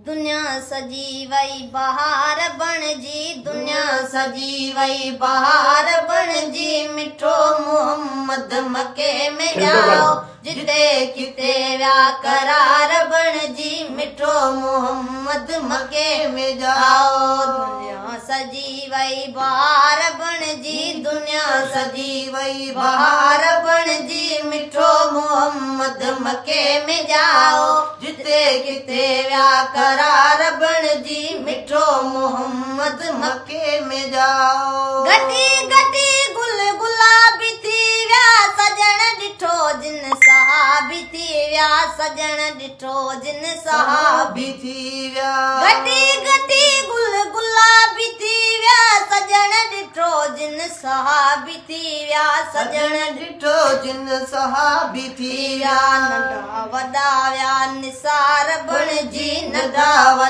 दुनिया सजी वई बहार बणजी, दुनिया सजी वई बहार बणजी, मिठो मोहम्मद मके में जाओ, जिते किते व्या करार बणजी, मिठो मोहम्मद मके में जाओ। दुनिया सजी वई बहार बणजी, दुनिया सजी वई बहार बणजी, मिठो मोहम्मद मके में जाओ, जिते किते व्या करार बणजी, मिठो मोहम्मद मके में जाओ। गटी गटी गुल गुलाबी थी व्या सजण ॾिठो जिन सहाबी थी व्या सजण ॾिठो जिन सहाबी थी व्या। गटी गटी गुल गुलाबी थी व्या सजण ॾिठो जिन सहाबी थी व्या सजण ॾिठो जिन सहाबी थी व्या। नंढा वॾा व्या निसार बणजी, नंढा वॾा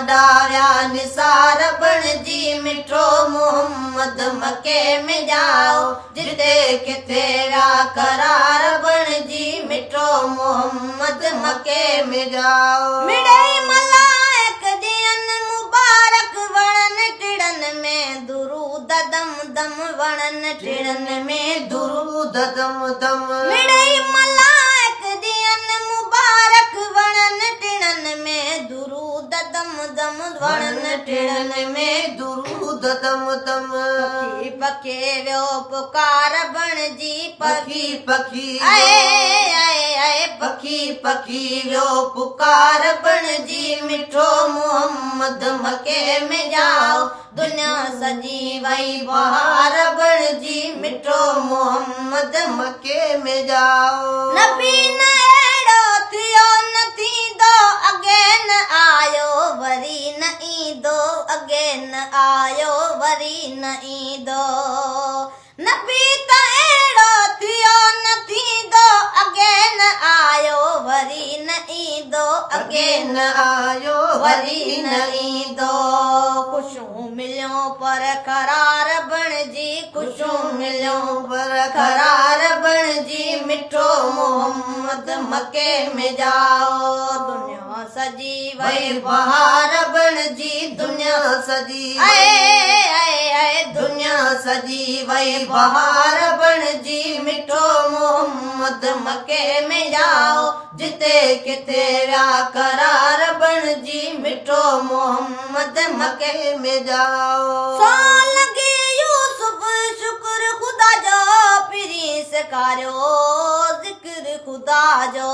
व्या निसार बणजी, मिठो मोहम्मद मके में जाओ, जिते किथे व्या करार बणजी, मिठो मोहम्मद मके में जाओ। मिड़ई मलाइक ॾियन मुबारक वणन टिड़न में दुरूद दम दम वणन टिड़न में दुरूद दम दम। मिड़ई मलाइक ॾियन मुबारक वणन टिड़न में दुरूद दम दम वणन टिड़न में दुरूद दम दम। पखी पखे वियो पुकार बणजी, पखी पखी आए आए आए पखी पखी वियो पुकार बणजी, मिठो मोहम्मद मके में जाओ, दुनिया सजी वई बहार बणजी, मिठो मोहम्मद मके में जाओ। नबी न अहिड़ो थियो न थींदो, अॻे न आयो वरी न ईंदो, अॻे न आयो वरी न ईंदो। नबी त अहिड़ो थियो न थींदो, अॻे न आयो वरी न ईंदो, अॻे न आयो वरी न ईंदो। खुशूं मिलियो पर करार बणजी, खुशूं मिलियो पर करार बणजी, मिठो मोहम्मद मके में जाओ। दुनिया सजी वई बहार बणजी, दुनिया सजी आए आए आए दुनिया सजी वई बहार बणजी, मिठो मोहम्मद मके में जाओ, जिते किथे व्या करार बणजी, मिठो मोहम्मद मके में जाओ। साल लॻे यूसुफ शुक्र ख़ुदा जो पिरी सेखारियो ज़िक्र ख़ुदा जो।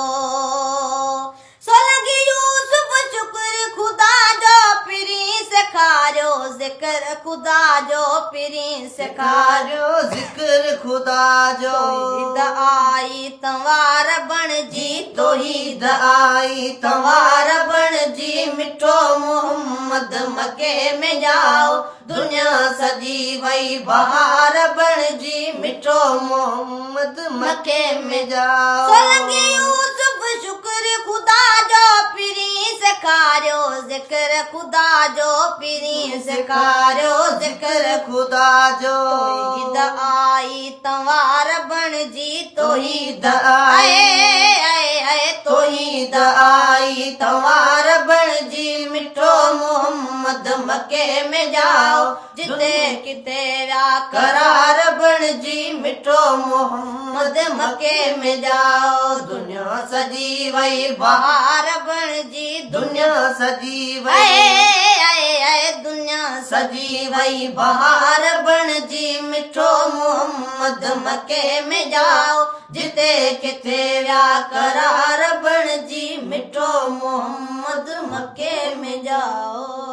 लॻे यूसुफ शुक्र ख़ुदा जो पिरी सेखारियो ज़िक्र ख़ुदा जो पिरी सेखारियो ज़िक्र ख़ुदा जो। तौहीद आई तवार बणजी, तौहीद आई तवार बणजी, मिठो मोहम्मद मके में जाओ, दुनिया सजी वई बहार बणजी, मिठो मोहम्मद मके में जाओ। लॻे यूसुफ शुक्र ख़ुदा जो पिरी सेखारियो ज़िक्र ख़ुदा जो पिरी सेखारियो ज़िक्र ख़ुदा जो। तौहीद आई तवार बणजी, तौहीद आई आए आए तौहीद आई तवार बणजी, मिठो मोहम्मद मके में जाओ, जिते किते व्या करार बणजी, मिठो मोहम्मद मके में जाओ। दुनिया सजी वई बहार बणजी, दुनिया सजी वई आए आए आए दुनिया सजी वई बहार बणजी, मिठो मोहम्मद मके में जाओ, जिते किथे व्या करार बणजी, मिठो मोहम्मद मके में जाओ।